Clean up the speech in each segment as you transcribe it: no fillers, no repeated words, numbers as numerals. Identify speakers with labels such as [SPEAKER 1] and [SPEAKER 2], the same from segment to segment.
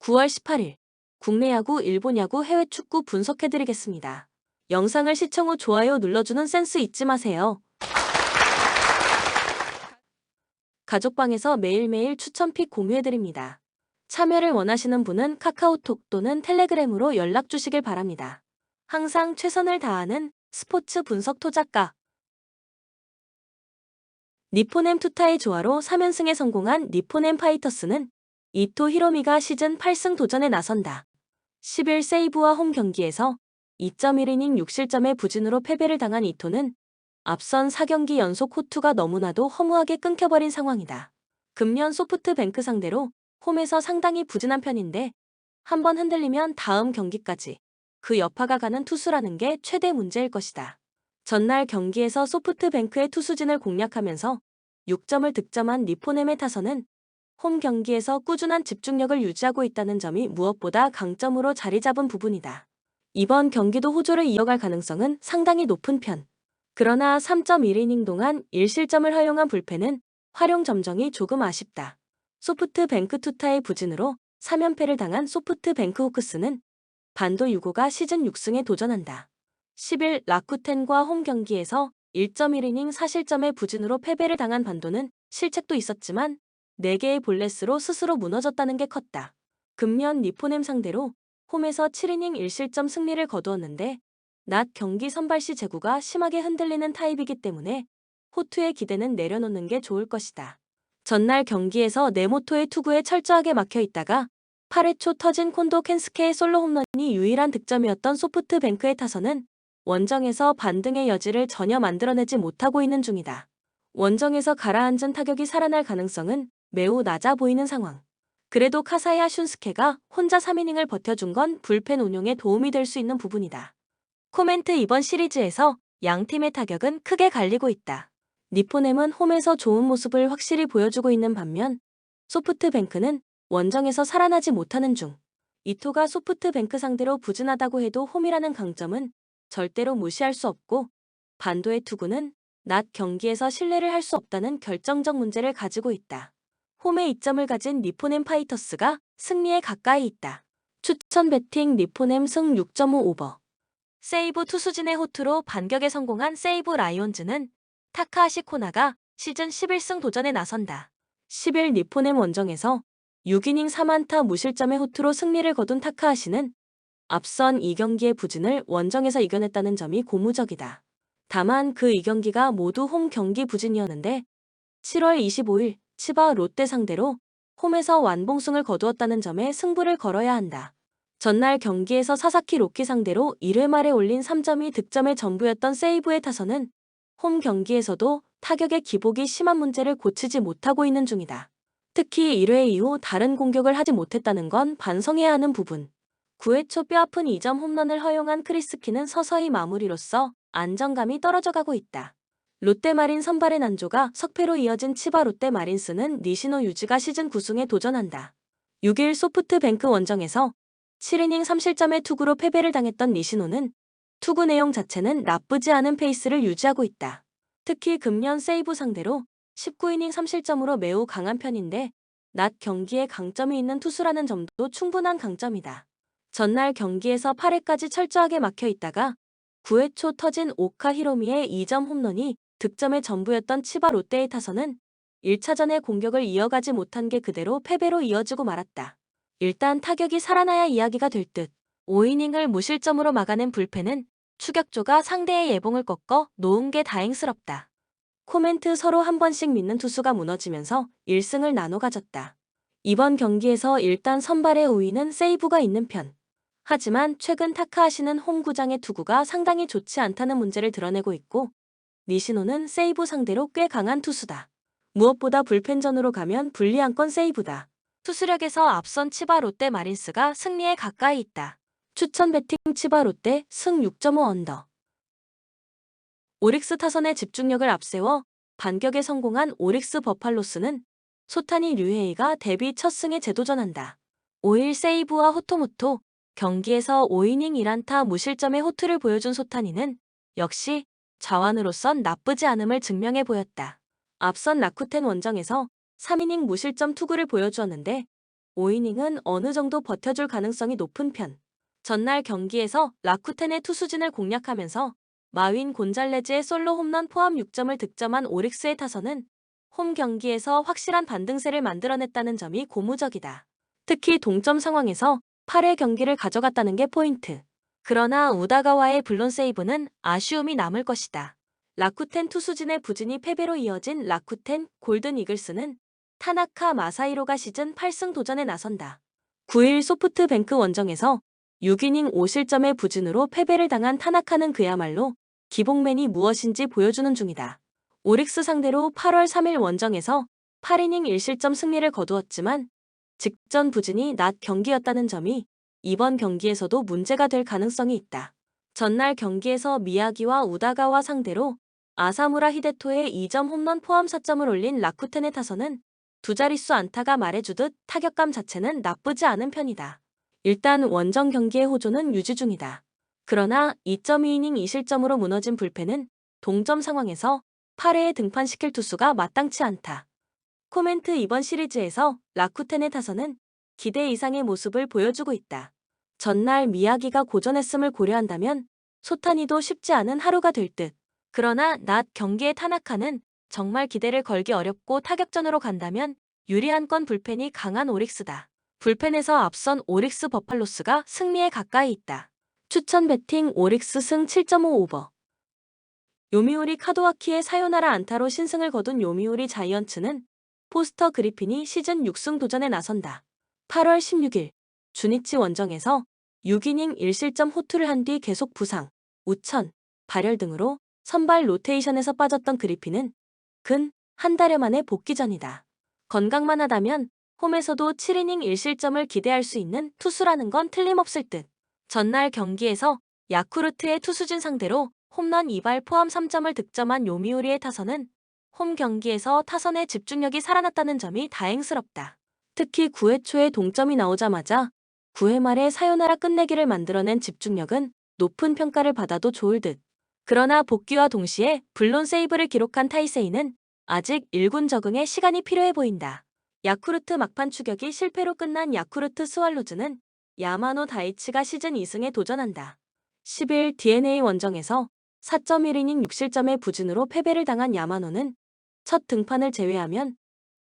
[SPEAKER 1] 9월 18일 국내 야구, 일본 야구, 해외 축구 분석해드리겠습니다. 영상을 시청 후 좋아요 눌러주는 센스 잊지 마세요. 가족방에서 매일매일 추천픽 공유해드립니다. 참여를 원하시는 분은 카카오톡 또는 텔레그램으로 연락 주시길 바랍니다. 항상 최선을 다하는 스포츠 분석 토작가 니포넴 투타의 조화로 3연승에 성공한 니포넴 파이터스는 이토 히로미가 시즌 8승 도전에 나선다. 10일 세이브와 홈 경기에서 2.1이닝 6실점의 부진으로 패배를 당한 이토는 앞선 4경기 연속 호투가 너무나도 허무하게 끊겨버린 상황이다. 금년 소프트뱅크 상대로 홈에서 상당히 부진한 편인데 한번 흔들리면 다음 경기까지 그 여파가 가는 투수라는 게 최대 문제일 것이다. 전날 경기에서 소프트뱅크의 투수진을 공략하면서 6점을 득점한 니포넴의 타선은 홈 경기에서 꾸준한 집중력을 유지하고 있다는 점이 무엇보다 강점으로 자리 잡은 부분이다. 이번 경기도 호조를 이어갈 가능성은 상당히 높은 편. 그러나 3.1이닝 동안 1실점을 허용한 불펜은 활용 점정이 조금 아쉽다. 소프트뱅크 투타의 부진으로 3연패를 당한 소프트뱅크 호크스는 반도 6호가 시즌 6승에 도전한다. 10일 라쿠텐과 홈 경기에서 1.1이닝 4실점의 부진으로 패배를 당한 반도는 실책도 있었지만 4개의 볼넷으로 스스로 무너졌다는 게 컸다. 금년 니포넴 상대로 홈에서 7이닝 1실점 승리를 거두었는데 낮 경기 선발 시 제구가 심하게 흔들리는 타입이기 때문에 호투의 기대는 내려놓는 게 좋을 것이다. 전날 경기에서 네모토의 투구에 철저하게 막혀 있다가 8회 초 터진 콘도 켄스케의 솔로 홈런이 유일한 득점이었던 소프트뱅크의 타선은 원정에서 반등의 여지를 전혀 만들어내지 못하고 있는 중이다. 원정에서 가라앉은 타격이 살아날 가능성은 매우 낮아 보이는 상황. 그래도 카사야 슌스케가 혼자 3이닝을 버텨준 건 불펜 운용에 도움이 될 수 있는 부분이다. 코멘트 이번 시리즈에서 양 팀의 타격은 크게 갈리고 있다. 니포넴은 홈에서 좋은 모습을 확실히 보여주고 있는 반면 소프트뱅크는 원정에서 살아나지 못하는 중. 이토가 소프트뱅크 상대로 부진하다고 해도 홈이라는 강점은 절대로 무시할 수 없고 반도의 투구는 낮 경기에서 신뢰를 할 수 없다는 결정적 문제를 가지고 있다. 홈에 이점을 가진 니포넴 파이터스가 승리에 가까이 있다. 추천 배팅 니포넴 승 6.5 오버. 세이브 투수진의 호투로 반격에 성공한 세이브 라이온즈는 타카하시 코나가 시즌 11승 도전에 나선다. 10일 니포넴 원정에서 6이닝 3안타 무실점의 호투로 승리를 거둔 타카하시는 앞선 2경기의 부진을 원정에서 이겨냈다는 점이 고무적이다. 다만 그 2경기가 모두 홈 경기 부진이었는데 7월 25일 치바 롯데 상대로 홈에서 완봉승을 거두었다는 점에 승부를 걸어야 한다. 전날 경기에서 사사키 로키 상대로 1회 말에 올린 3점이 득점의 전부였던 세이브의 타선은 홈 경기에서도 타격의 기복이 심한 문제를 고치지 못하고 있는 중이다. 특히 1회 이후 다른 공격을 하지 못했다는 건 반성해야 하는 부분. 9회 초 뼈아픈 2점 홈런을 허용한 크리스키는 서서히 마무리로써 안정감이 떨어져가고 있다. 롯데 마린 선발의 난조가 석패로 이어진 치바 롯데 마린스는 니시노 유지가 시즌 9승에 도전한다. 6일 소프트뱅크 원정에서 7이닝 3실점의 투구로 패배를 당했던 니시노는 투구 내용 자체는 나쁘지 않은 페이스를 유지하고 있다. 특히 금년 세이브 상대로 19이닝 3실점으로 매우 강한 편인데 낮 경기에 강점이 있는 투수라는 점도 충분한 강점이다. 전날 경기에서 8회까지 철저하게 막혀 있다가 9회 초 터진 오카 히로미의 2점 홈런이 득점의 전부였던 치바 롯데의 타선은 1차전의 공격을 이어가지 못한 게 그대로 패배로 이어지고 말았다. 일단 타격이 살아나야 이야기가 될 듯. 5이닝을 무실점으로 막아낸 불펜은 추격조가 상대의 예봉을 꺾어 놓은 게 다행스럽다. 코멘트 서로 한 번씩 믿는 투수가 무너지면서 1승을 나눠 가졌다. 이번 경기에서 일단 선발의 우위는 세이브가 있는 편. 하지만 최근 타카하시는 홈구장의 투구가 상당히 좋지 않다는 문제를 드러내고 있고 니시노는 세이브 상대로 꽤 강한 투수다. 무엇보다 불펜전으로 가면 불리한 건 세이브다. 투수력에서 앞선 치바 롯데 마린스가 승리에 가까이 있다. 추천 배팅 치바 롯데 승 6.5 언더. 오릭스 타선의 집중력을 앞세워 반격에 성공한 오릭스 버팔로스는 소타니 류헤이가 데뷔 첫 승에 재도전한다. 5일 세이브와 호토모토 경기에서 5이닝 1안타 무실점의 호투를 보여준 소타니는 역시 자완으로선 나쁘지 않음을 증명해 보였다. 앞선 라쿠텐 원정에서 3이닝 무실점 투구를 보여주었는데 5이닝은 어느 정도 버텨줄 가능성이 높은 편. 전날 경기에서 라쿠텐의 투수진을 공략하면서 마윈 곤잘레즈의 솔로 홈런 포함 6점을 득점한 오릭스의 타선은 홈 경기에서 확실한 반등세를 만들어냈다는 점이 고무적이다. 특히 동점 상황에서 8회 경기를 가져갔다는 게 포인트. 그러나 우다가와의 블론 세이브는 아쉬움이 남을 것이다. 라쿠텐 투수진의 부진이 패배로 이어진 라쿠텐 골든 이글스는 타나카 마사히로가 시즌 8승 도전에 나선다. 9일 소프트뱅크 원정에서 6이닝 5실점의 부진으로 패배를 당한 타나카는 그야말로 기복맨이 무엇인지 보여주는 중이다. 오릭스 상대로 8월 3일 원정에서 8이닝 1실점 승리를 거두었지만 직전 부진이 낮 경기였다는 점이 이번 경기에서도 문제가 될 가능성이 있다. 전날 경기에서 미야기와 우다가와 상대로 아사무라 히데토의 2점 홈런 포함 4점을 올린 라쿠텐의 타선은 두 자릿수 안타가 말해주듯 타격감 자체는 나쁘지 않은 편이다. 일단 원정 경기의 호조는 유지 중이다. 그러나 2.2이닝 2실점으로 무너진 불펜은 동점 상황에서 8회에 등판시킬 투수가 마땅치 않다. 코멘트 이번 시리즈에서 라쿠텐의 타선은 기대 이상의 모습을 보여주고 있다. 전날 미야기가 고전했음을 고려한다면 소타니도 쉽지 않은 하루가 될 듯. 그러나 낮 경기의 타나카는 정말 기대를 걸기 어렵고 타격전으로 간다면 유리한 건 불펜이 강한 오릭스다. 불펜에서 앞선 오릭스 버팔로스가 승리에 가까이 있다. 추천 배팅 오릭스 승 7.5 오버. 요미우리 카도와키의 사요나라 안타로 신승을 거둔 요미우리 자이언츠는 포스터 그리핀이 시즌 6승 도전에 나선다. 8월 16일 주니치 원정에서 6이닝 1실점 호투를 한 뒤 계속 부상, 우천, 발열 등으로 선발 로테이션에서 빠졌던 그리핀은 근 한 달여 만에 복귀전이다. 건강만 하다면 홈에서도 7이닝 1실점을 기대할 수 있는 투수라는 건 틀림없을 듯. 전날 경기에서 야쿠르트의 투수진 상대로 홈런 2발 포함 3점을 득점한 요미우리의 타선은 홈 경기에서 타선의 집중력이 살아났다는 점이 다행스럽다. 특히 9회 초에 동점이 나오자마자 9회 말에 사요나라 끝내기를 만들어낸 집중력은 높은 평가를 받아도 좋을 듯. 그러나 복귀와 동시에 블론 세이브를 기록한 타이세이는 아직 1군 적응에 시간이 필요해 보인다. 야쿠르트 막판 추격이 실패로 끝난 야쿠르트 스왈로즈는 야마노 다이치가 시즌 2승에 도전한다. 10일 DNA 원정에서 4.1이닝 6실점의 부진으로 패배를 당한 야마노는 첫 등판을 제외하면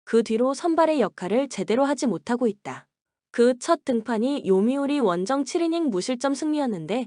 [SPEAKER 1] 그 뒤로 선발의 역할을 제대로 하지 못하고 있다. 그 첫 등판이 요미우리 원정 7이닝 무실점 승리였는데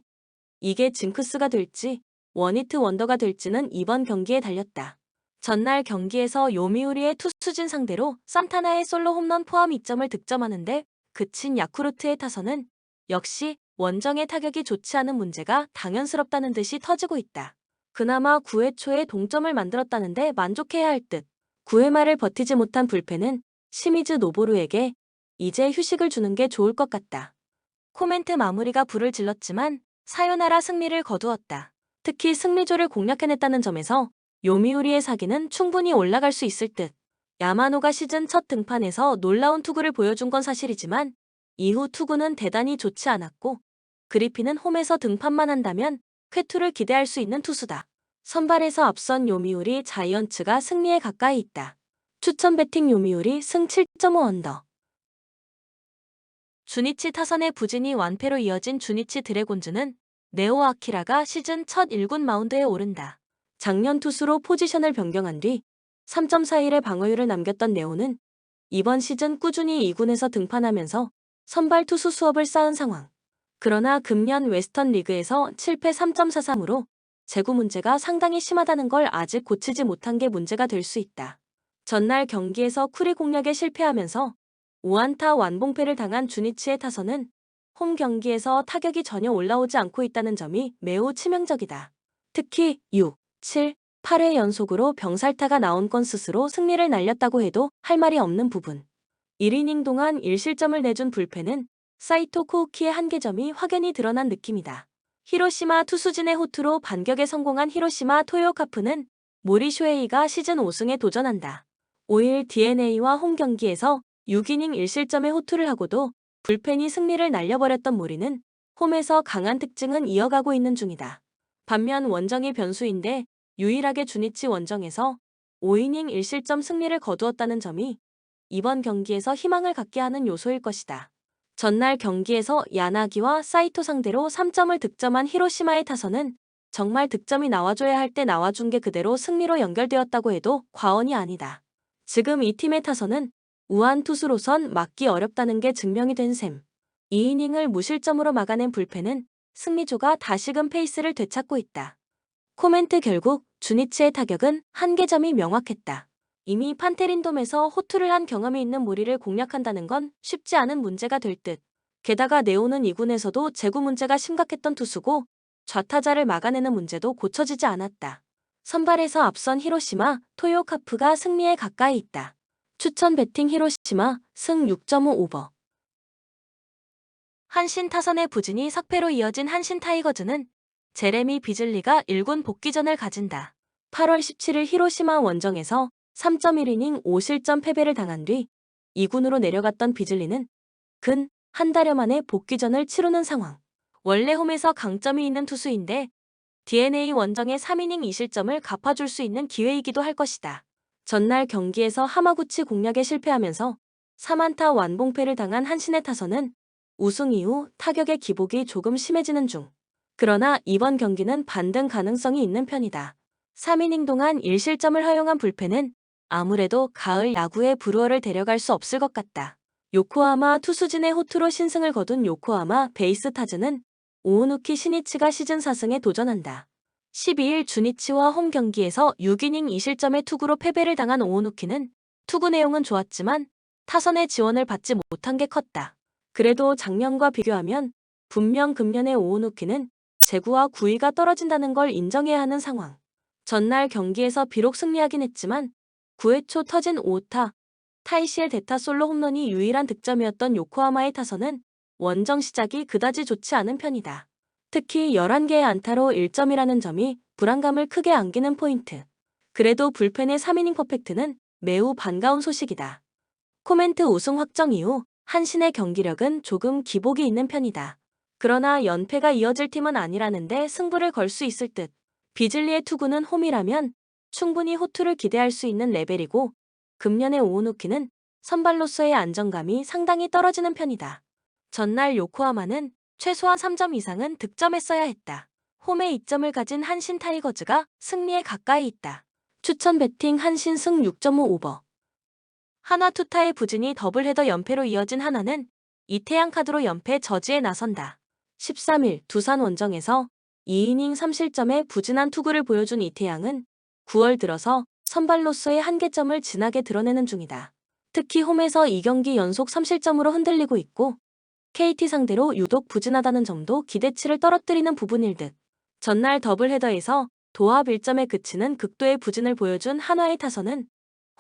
[SPEAKER 1] 이게 징크스가 될지 원히트 원더가 될지는 이번 경기에 달렸다. 전날 경기에서 요미우리의 투수진 상대로 산타나의 솔로 홈런 포함 2점을 득점하는데 그친 야쿠르트의 타선은 역시 원정의 타격이 좋지 않은 문제가 당연스럽다는 듯이 터지고 있다. 그나마 9회 초에 동점을 만들었다는데 만족해야 할 듯. 9회 말을 버티지 못한 불펜은 시미즈 노보루에게 이제 휴식을 주는 게 좋을 것 같다. 코멘트 마무리가 불을 질렀지만 사요나라 승리를 거두었다. 특히 승리조를 공략해냈다는 점에서 요미우리의 사기는 충분히 올라갈 수 있을 듯. 야마노가 시즌 첫 등판에서 놀라운 투구를 보여준 건 사실이지만 이후 투구는 대단히 좋지 않았고 그리핀은 홈에서 등판만 한다면 쾌투를 기대할 수 있는 투수다. 선발에서 앞선 요미우리 자이언츠가 승리에 가까이 있다. 추천 배팅 요미우리 승 7.5 언더. 주니치 타선의 부진이 완패로 이어진 주니치 드래곤즈는 네오 아키라가 시즌 첫 1군 마운드에 오른다. 작년 투수로 포지션을 변경한 뒤 3.41의 방어율을 남겼던 네오는 이번 시즌 꾸준히 2군에서 등판하면서 선발 투수 수업을 쌓은 상황. 그러나 금년 웨스턴 리그에서 7패 3.43으로 제구 문제가 상당히 심하다는 걸 아직 고치지 못한 게 문제가 될 수 있다. 전날 경기에서 쿠리 공략에 실패하면서 5안타 완봉패를 당한 주니치의 타선은 홈 경기에서 타격이 전혀 올라오지 않고 있다는 점이 매우 치명적이다. 특히 6, 7, 8회 연속으로 병살타가 나온 건 스스로 승리를 날렸다고 해도 할 말이 없는 부분. 1이닝 동안 1실점을 내준 불펜은 사이토 코우키의 한계점이 확연히 드러난 느낌이다. 히로시마 투수진의 호투로 반격에 성공한 히로시마 토요카프는 모리 쇼헤이가 시즌 5승에 도전한다. 5일 DNA와 홈 경기에서 6이닝 1실점의 호투를 하고도 불펜이 승리를 날려버렸던 모리는 홈에서 강한 특징은 이어가고 있는 중이다. 반면 원정이 변수인데 유일하게 주니치 원정에서 5이닝 1실점 승리를 거두었다는 점이 이번 경기에서 희망을 갖게 하는 요소일 것이다. 전날 경기에서 야나기와 사이토 상대로 3점을 득점한 히로시마의 타선은 정말 득점이 나와줘야 할 때 나와준 게 그대로 승리로 연결되었다고 해도 과언이 아니다. 지금 이 팀의 타선은 우한 투수로선 막기 어렵다는 게 증명이 된 셈. 2이닝을 무실점으로 막아낸 불펜은 승리조가 다시금 페이스를 되찾고 있다. 코멘트 결국 주니치의 타격은 한계점이 명확했다. 이미 판테린돔에서 호투를 한 경험이 있는 모리를 공략한다는 건 쉽지 않은 문제가 될 듯. 게다가 네오는 2군에서도 제구 문제가 심각했던 투수고 좌타자를 막아내는 문제도 고쳐지지 않았다. 선발에서 앞선 히로시마, 토요카프가 승리에 가까이 있다. 추천 배팅 히로시마, 승 6.5 오버. 한신 타선의 부진이 석패로 이어진 한신 타이거즈는 제레미 비즐리가 1군 복귀전을 가진다. 8월 17일 히로시마 원정에서 3.1이닝 5실점 패배를 당한 뒤 2군으로 내려갔던 비즐리는 근 한 달여 만에 복귀전을 치르는 상황. 원래 홈에서 강점이 있는 투수인데 DNA 원정의 3이닝 2실점을 갚아줄 수 있는 기회이기도 할 것이다. 전날 경기에서 하마구치 공략에 실패하면서 3안타 완봉패를 당한 한신의 타선은 우승 이후 타격의 기복이 조금 심해지는 중. 그러나 이번 경기는 반등 가능성이 있는 편이다. 3이닝 동안 1실점을 허용한 불펜은 아무래도 가을 야구의 불우어를 데려갈 수 없을 것 같다. 요코하마 투수진의 호투로 신승을 거둔 요코하마 베이스타즈는 오우누키 시니치가 시즌 4승에 도전한다. 12일 주니치와 홈 경기에서 6이닝 2실점의 투구로 패배를 당한 오우누키는 투구 내용은 좋았지만 타선의 지원을 받지 못한 게 컸다. 그래도 작년과 비교하면 분명 금년의 오우누키는 제구와 구위가 떨어진다는 걸 인정해야 하는 상황. 전날 경기에서 비록 승리하긴 했지만 9회 초 터진 5타, 타이시의 대타 솔로 홈런이 유일한 득점이었던 요코하마의 타선은 원정 시작이 그다지 좋지 않은 편이다. 특히 11개의 안타로 1점이라는 점이 불안감을 크게 안기는 포인트. 그래도 불펜의 3이닝 퍼펙트는 매우 반가운 소식이다. 코멘트 우승 확정 이후 한신의 경기력은 조금 기복이 있는 편이다. 그러나 연패가 이어질 팀은 아니라는데 승부를 걸 수 있을 듯. 비즐리의 투구는 홈이라면 충분히 호투를 기대할 수 있는 레벨이고 금년의 오우누키는 선발로서의 안정감이 상당히 떨어지는 편이다. 전날 요코하마는 최소한 3점 이상은 득점했어야 했다. 홈에 2점을 가진 한신 타이거즈가 승리에 가까이 있다. 추천 배팅 한신 승 6.5 오버. 한화 투타의 부진이 더블헤더 연패로 이어진 한화는 이태양 카드로 연패 저지에 나선다. 13일 두산 원정에서 2이닝 3실점의 부진한 투구를 보여준 이태양은 9월 들어서 선발로서의 한계점을 진하게 드러내는 중이다. 특히 홈에서 2경기 연속 3실점으로 흔들리고 있고 KT 상대로 유독 부진하다는 점도 기대치를 떨어뜨리는 부분일 듯. 전날 더블헤더에서 도합 1점에 그치는 극도의 부진을 보여준 한화의 타선은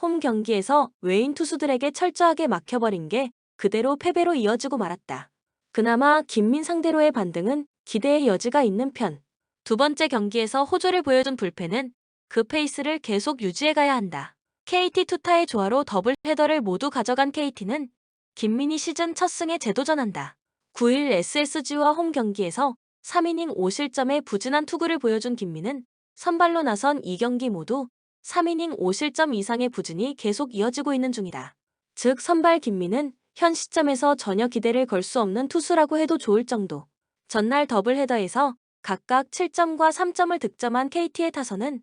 [SPEAKER 1] 홈 경기에서 외인 투수들에게 철저하게 막혀버린 게 그대로 패배로 이어지고 말았다. 그나마 김민 상대로의 반등은 기대의 여지가 있는 편. 두 번째 경기에서 호조를 보여준 불펜은 그 페이스를 계속 유지해가야 한다. KT 투타의 조화로 더블헤더를 모두 가져간 KT는 김민이 시즌 첫 승에 재도전한다. 9일 SSG와 홈 경기에서 3이닝 5실점의 부진한 투구를 보여준 김민은 선발로 나선 2경기 모두 3이닝 5실점 이상의 부진이 계속 이어지고 있는 중이다. 즉 선발 김민은 현 시점에서 전혀 기대를 걸 수 없는 투수라고 해도 좋을 정도. 전날 더블헤더에서 각각 7점과 3점을 득점한 KT의 타선은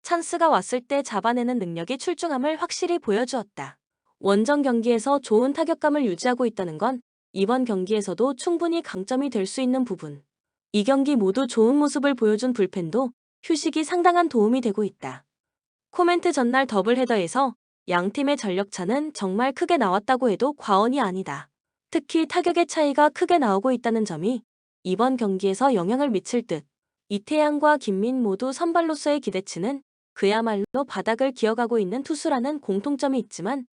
[SPEAKER 1] 찬스가 왔을 때 잡아내는 능력이 출중함을 확실히 보여주었다. 원정 경기에서 좋은 타격감을 유지하고 있다는 건 이번 경기에서도 충분히 강점이 될 수 있는 부분. 이 경기 모두 좋은 모습을 보여준 불펜도 휴식이 상당한 도움이 되고 있다. 코멘트 전날 더블헤더에서 양팀의 전력차는 정말 크게 나왔다고 해도 과언이 아니다. 특히 타격의 차이가 크게 나오고 있다는 점이 이번 경기에서 영향을 미칠 듯. 이태양과 김민 모두 선발로서의 기대치는 그야말로 바닥을 기어가고 있는 투수라는 공통점이 있지만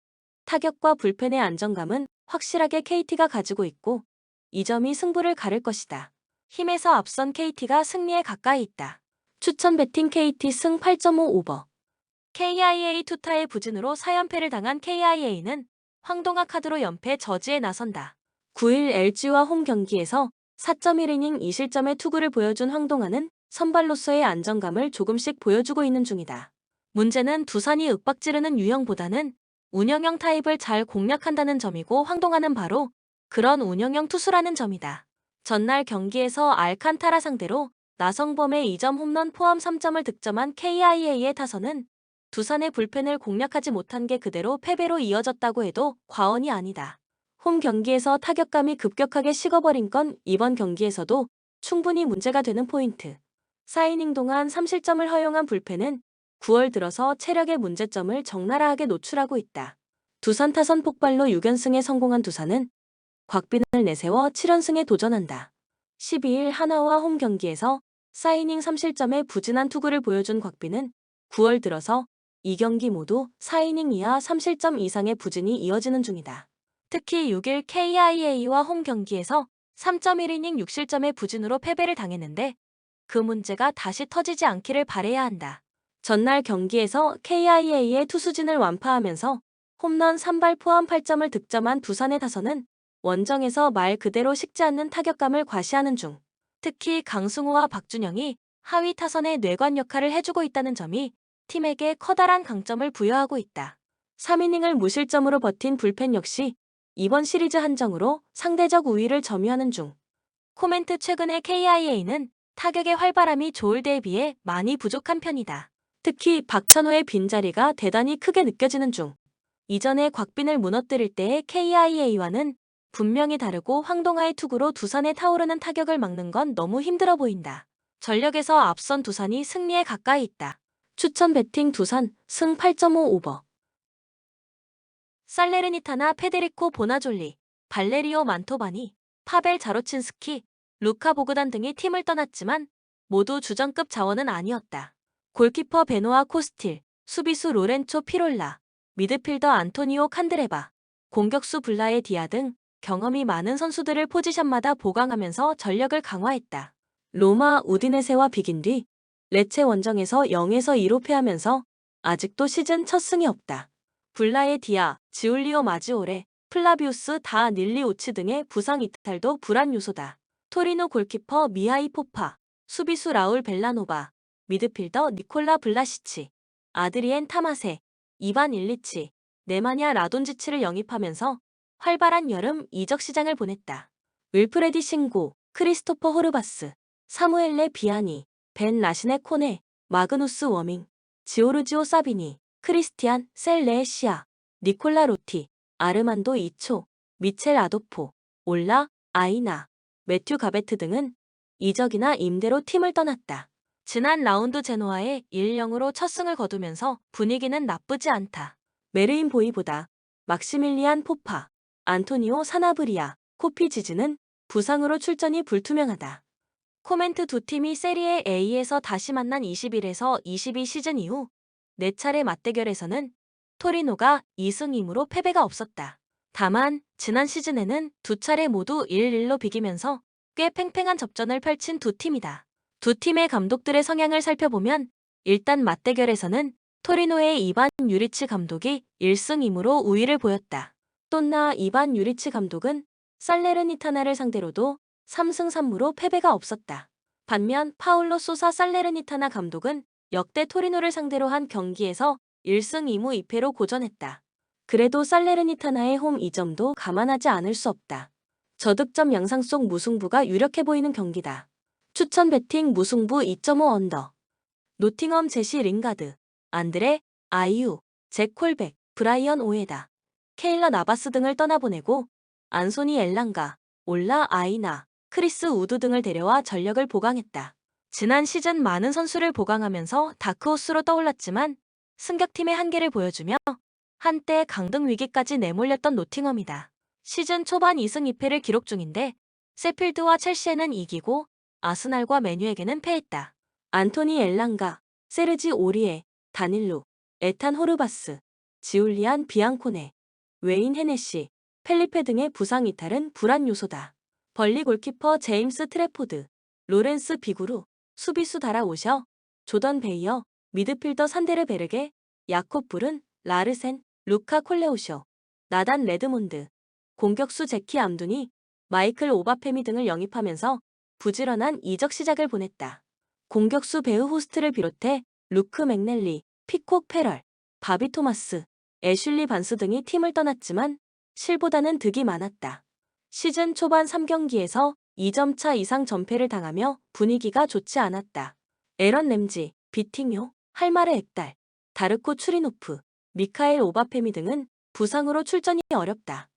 [SPEAKER 1] 타격과 불펜의 안정감은 확실하게 KT가 가지고 있고 이 점이 승부를 가를 것이다. 힘에서 앞선 KT가 승리에 가까이 있다. 추천 배팅 KT 승 8.5 오버. KIA 투타의 부진으로 4연패를 당한 KIA는 황동아 카드로 연패 저지에 나선다. 9일 LG와 홈 경기에서 4.1이닝 2실점의 투구를 보여준 황동아는 선발로서의 안정감을 조금씩 보여주고 있는 중이다. 문제는 두산이 윽박지르는 유형보다는 운영형 타입을 잘 공략한다는 점이고 황동환은 바로 그런 운영형 투수라는 점이다. 전날 경기에서 알칸타라 상대로 나성범의 2점 홈런 포함 3점을 득점한 KIA의 타선은 두산의 불펜을 공략하지 못한 게 그대로 패배로 이어졌다고 해도 과언이 아니다. 홈 경기에서 타격감이 급격하게 식어버린 건 이번 경기에서도 충분히 문제가 되는 포인트. 4이닝 동안 3실점을 허용한 불펜은 9월 들어서 체력의 문제점을 적나라하게 노출하고 있다. 두산 타선 폭발로 6연승에 성공한 두산은 곽빈을 내세워 7연승에 도전한다. 12일 하나와 홈 경기에서 4이닝 3실점의 부진한 투구를 보여준 곽빈은 9월 들어서 2경기 모두 4이닝 이하 3실점 이상의 부진이 이어지는 중이다. 특히 6일 KIA와 홈 경기에서 3.1이닝 6실점의 부진으로 패배를 당했는데 그 문제가 다시 터지지 않기를 바라야 한다. 전날 경기에서 KIA의 투수진을 완파하면서 홈런 3발 포함 8점을 득점한 두산의 타선은 원정에서 말 그대로 식지 않는 타격감을 과시하는 중. 특히 강승호와 박준영이 하위 타선의 뇌관 역할을 해주고 있다는 점이 팀에게 커다란 강점을 부여하고 있다. 3이닝을 무실점으로 버틴 불펜 역시 이번 시리즈 한정으로 상대적 우위를 점유하는 중. 코멘트 최근의 KIA는 타격의 활발함이 좋을 때에 비해 많이 부족한 편이다. 특히 박찬호의 빈자리가 대단히 크게 느껴지는 중. 이전에 곽빈을 무너뜨릴 때의 KIA와는 분명히 다르고 황동하의 투구로 두산의 타오르는 타격을 막는 건 너무 힘들어 보인다. 전력에서 앞선 두산이 승리에 가까이 있다. 추천 배팅 두산 승 8.5 오버. 살레르니타나 페데리코 보나졸리, 발레리오 만토바니, 파벨 자로친스키, 루카 보그단 등이 팀을 떠났지만 모두 주전급 자원은 아니었다. 골키퍼 베노아 코스틸, 수비수 로렌초 피롤라, 미드필더 안토니오 칸드레바, 공격수 블라에 디아 등 경험이 많은 선수들을 포지션마다 보강하면서 전력을 강화했다. 로마 우디네세와 비긴 뒤 레체 원정에서 0에서 2로 패하면서 아직도 시즌 첫 승이 없다. 블라에 디아, 지울리오 마지오레, 플라비우스 다 닐리 오치 등의 부상 이탈도 불안 요소다. 토리노 골키퍼 미하이 포파, 수비수 라울 벨라노바, 미드필더 니콜라 블라시치, 아드리엔 타마세, 이반 일리치, 네마냐 라돈지치를 영입하면서 활발한 여름 이적 시장을 보냈다. 윌프레디 싱고, 크리스토퍼 호르바스, 사무엘레 비아니, 벤 라시네 코네, 마그누스 워밍, 지오르지오 사비니, 크리스티안 셀레시아, 니콜라 로티, 아르만도 이초, 미첼 아도포, 올라, 아이나, 매튜 가베트 등은 이적이나 임대로 팀을 떠났다. 지난 라운드 제노아에 1-0으로 첫 승을 거두면서 분위기는 나쁘지 않다. 메르인 보이보다, 막시밀리안 포파, 안토니오 사나브리아, 코피 지즈는 부상으로 출전이 불투명하다. 코멘트 두 팀이 세리에 A에서 다시 만난 21에서 22 시즌 이후 4차례 맞대결에서는 토리노가 2승 2무로 패배가 없었다. 다만 지난 시즌에는 2차례 모두 1-1로 비기면서 꽤 팽팽한 접전을 펼친 두 팀이다. 두 팀의 감독들의 성향을 살펴보면 일단 맞대결에서는 토리노의 이반 유리치 감독이 1승 2무로 우위를 보였다. 또나 이반 유리치 감독은 살레르니타나를 상대로도 3승 3무로 패배가 없었다. 반면 파울로 소사 살레르니타나 감독은 역대 토리노를 상대로 한 경기에서 1승 2무 2패로 고전했다. 그래도 살레르니타나의 홈 2점도 감안하지 않을 수 없다. 저득점 양상 속 무승부가 유력해 보이는 경기다. 추천 배팅 무승부 2.5 언더. 노팅엄 제시 링가드, 안드레, 아이유, 잭 콜백, 브라이언 오에다, 케일러 나바스 등을 떠나보내고 안소니 엘랑가, 올라 아이나, 크리스 우드 등을 데려와 전력을 보강했다. 지난 시즌 많은 선수를 보강하면서 다크호스로 떠올랐지만 승격팀의 한계를 보여주며 한때 강등 위기까지 내몰렸던 노팅엄이다. 시즌 초반 2승 2패를 기록 중인데 세필드와 첼시에는 이기고 아스날과 메뉴에게는 패했다. 안토니 엘랑가, 세르지 오리에, 다닐루, 에탄 호르바스, 지울리안 비앙코네, 웨인 헤네시, 펠리페 등의 부상 이탈은 불안 요소다. 벌리 골키퍼 제임스 트래포드, 로렌스 비구루, 수비수 다라오셔, 조던 베이어, 미드필더 산데르 베르게, 야콥 불은, 라르센, 루카 콜레오쇼, 나단 레드몬드, 공격수 제키 암두니, 마이클 오바페미 등을 영입하면서 부지런한 이적 시작을 보냈다. 공격수 배우 호스트를 비롯해 루크 맥넬리, 피콕 페럴, 바비 토마스, 애슐리 반스 등이 팀을 떠났지만 실보다는 득이 많았다. 시즌 초반 3경기에서 2점 차 이상 전패를 당하며 분위기가 좋지 않았다. 에런 램지, 비팅요, 할마르 엑달, 다르코 추리노프, 미카엘 오바페미 등은 부상으로 출전이 어렵다.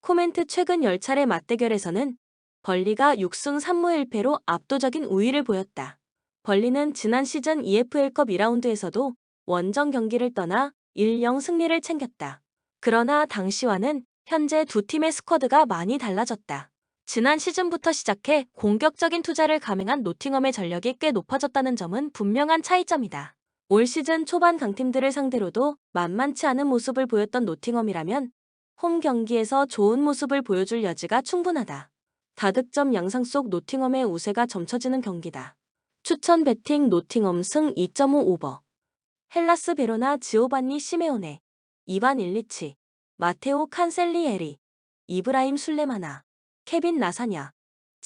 [SPEAKER 1] 코멘트 최근 10차례 맞대결에서는 벌리가 6승 3무 1패로 압도적인 우위를 보였다. 벌리는 지난 시즌 EFL컵 2라운드에서도 원정 경기를 떠나 1-0 승리를 챙겼다. 그러나 당시와는 현재 두 팀의 스쿼드가 많이 달라졌다. 지난 시즌부터 시작해 공격적인 투자를 감행한 노팅엄의 전력이 꽤 높아졌다는 점은 분명한 차이점이다. 올 시즌 초반 강팀들을 상대로도 만만치 않은 모습을 보였던 노팅엄이라면 홈 경기에서 좋은 모습을 보여줄 여지가 충분하다. 다득점 양상 속 노팅엄의 우세가 점쳐지는 경기다. 추천 배팅 노팅엄 승 2.5 오버. 헬라스 베로나 지오반니 시메오네, 이반 일리치, 마테오 칸셀리에리, 이브라임 술레마나, 케빈 라사냐,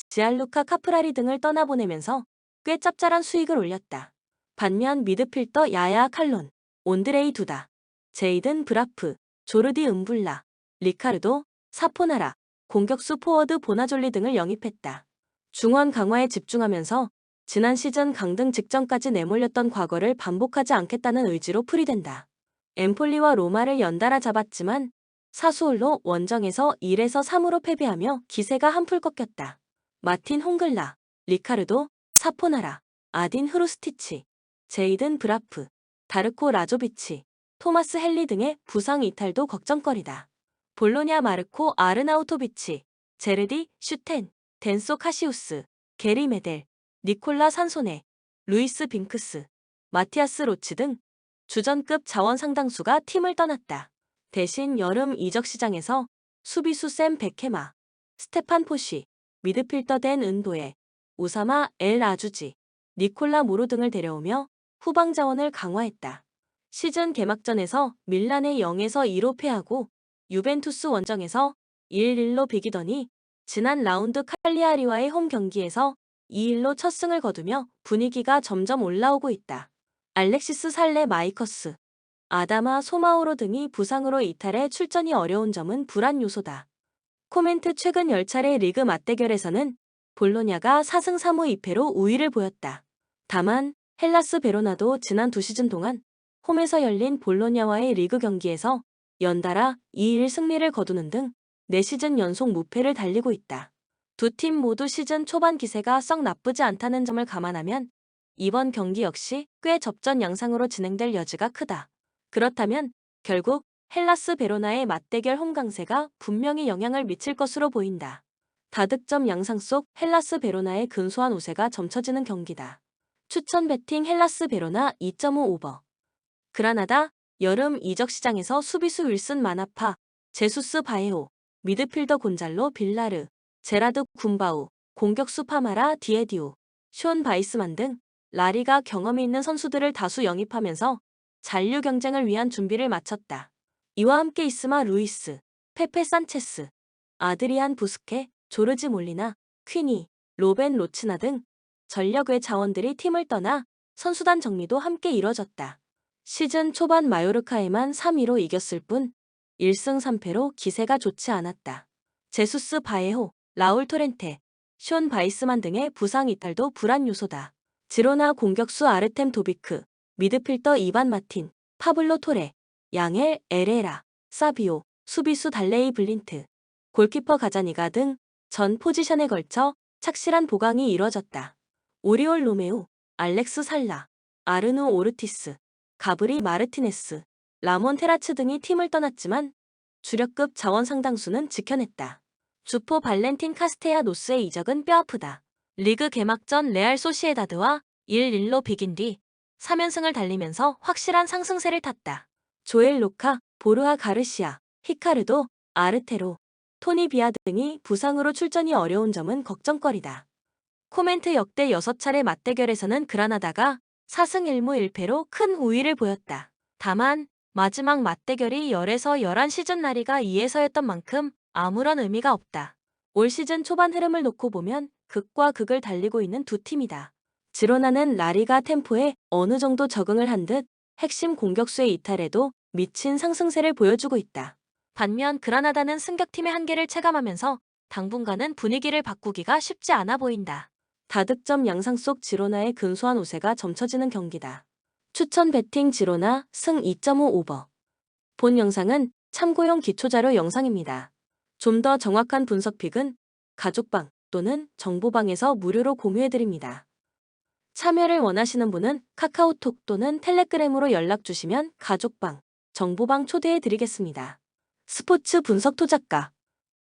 [SPEAKER 1] 지알루카 카프라리 등을 떠나보내면서 꽤 짭짤한 수익을 올렸다. 반면 미드필더 야야 칼론, 온드레이 두다, 제이든 브라프, 조르디 음불라, 리카르도, 사포나라, 공격수 포워드 보나졸리 등을 영입했다. 중원 강화에 집중하면서 지난 시즌 강등 직전까지 내몰렸던 과거를 반복하지 않겠다는 의지로 풀이된다. 엠폴리와 로마를 연달아 잡았지만 사수올로 원정에서 1에서 3으로 패배하며 기세가 한풀 꺾였다. 마틴 홍글라, 리카르도, 사포나라, 아딘 흐루스티치, 제이든 브라프, 다르코 라조비치, 토마스 헬리 등의 부상 이탈도 걱정거리다. 볼로냐 마르코 아르나우토비치, 제르디, 슈텐, 덴소 카시우스, 게리 메델, 니콜라 산소네, 루이스 빙크스, 마티아스 로치 등 주전급 자원 상당수가 팀을 떠났다. 대신 여름 이적 시장에서 수비수 샘 베케마, 스테판 포시, 미드필더 댄 은도에, 우사마 엘 아주지, 니콜라 모로 등을 데려오며 후방 자원을 강화했다. 시즌 개막전에서 밀란에 0에서 2로 패하고 유벤투스 원정에서 1-1로 비기더니 지난 라운드 칼리아리와의 홈 경기에서 2-1로 첫 승을 거두며 분위기가 점점 올라오고 있다. 알렉시스 살레 마이커스, 아다마 소마오로 등이 부상으로 이탈해 출전이 어려운 점은 불안 요소다. 코멘트 최근 10차례 리그 맞대결에서는 볼로냐가 4승 3무 2패로 우위를 보였다. 다만 헬라스 베로나도 지난 2시즌 동안 홈에서 열린 볼로냐와의 리그 경기에서 연달아 2-1 승리를 거두는 등 4시즌 연속 무패를 달리고 있다. 두 팀 모두 시즌 초반 기세가 썩 나쁘지 않다는 점을 감안하면 이번 경기 역시 꽤 접전 양상으로 진행될 여지가 크다. 그렇다면 결국 헬라스 베로나의 맞대결 홈 강세가 분명히 영향을 미칠 것으로 보인다. 다득점 양상 속 헬라스 베로나의 근소한 우세가 점쳐지는 경기다. 추천 배팅 헬라스 베로나 2.5 오버. 그라나다, 여름 이적 시장에서 수비수 윌슨 마나파, 제수스 바에오, 미드필더 곤잘로 빌라르, 제라드 군바우, 공격수 파마라 디에디오, 쇼온 바이스만 등 라리가 경험이 있는 선수들을 다수 영입하면서 잔류 경쟁을 위한 준비를 마쳤다. 이와 함께 이스마 루이스, 페페 산체스, 아드리안 부스케, 조르지 몰리나, 퀴니, 로벤 로치나 등 전력 외 자원들이 팀을 떠나 선수단 정리도 함께 이뤄졌다. 시즌 초반 마요르카에만 3-2로 이겼을 뿐 1승 3패로 기세가 좋지 않았다. 제수스 바에호, 라울 토렌테, 쇼온 바이스만 등의 부상 이탈도 불안 요소다. 지로나 공격수 아르템 도비크, 미드필더 이반 마틴, 파블로 토레, 양엘 에레라, 사비오, 수비수 달레이 블린트, 골키퍼 가자니가 등 전 포지션에 걸쳐 착실한 보강이 이뤄졌다. 오리올 로메오, 알렉스 살라, 아르누 오르티스, 가브리 마르티네스, 라몬 테라츠 등이 팀을 떠났지만 주력급 자원 상당수는 지켜냈다. 주포 발렌틴 카스테야 노스의 이적은 뼈아프다. 리그 개막전 레알 소시에다드와 1-1로 비긴 뒤 3연승을 달리면서 확실한 상승세를 탔다. 조엘 로카, 보르하 가르시아, 히카르도, 아르테로, 토니 비아 등이 부상으로 출전이 어려운 점은 걱정거리다. 코멘트 역대 6차례 맞대결에서는 그라나다가 4승 1무 1패로 큰 우위를 보였다. 다만 마지막 맞대결이 10에서 11 시즌 라리가 2에서였던 만큼 아무런 의미가 없다. 올 시즌 초반 흐름을 놓고 보면 극과 극을 달리고 있는 두 팀이다. 지로나는 라리가 템포에 어느 정도 적응을 한 듯 핵심 공격수의 이탈에도 미친 상승세를 보여주고 있다. 반면 그라나다는 승격팀의 한계를 체감하면서 당분간은 분위기를 바꾸기가 쉽지 않아 보인다. 다득점 양상 속 지로나의 근소한 우세가 점쳐지는 경기다. 추천 배팅 지로나 승 2.5 오버. 본 영상은 참고용 기초자료 영상입니다. 좀 더 정확한 분석픽은 가족방 또는 정보방에서 무료로 공유해드립니다. 참여를 원하시는 분은 카카오톡 또는 텔레그램으로 연락 주시면 가족방, 정보방 초대해드리겠습니다. 스포츠 분석 투자가